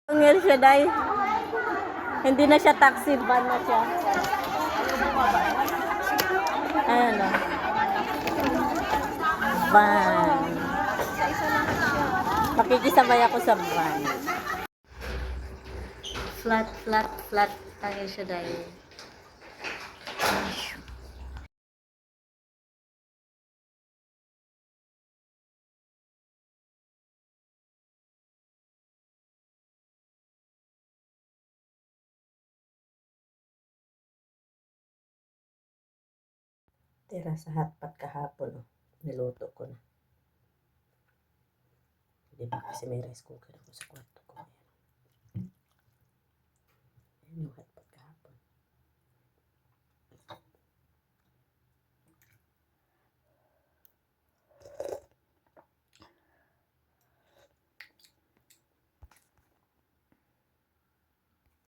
Ang siya dahil hindi na siya taxi, van na siya. Ano? Van. Makikisabay ako sa van. Flat, flat, flat. Ang siya dahil. Tira sa hotpot kahapon, oh. Niluto ko na. Diba? Kasi may rice cooker ako sa kwarto ko.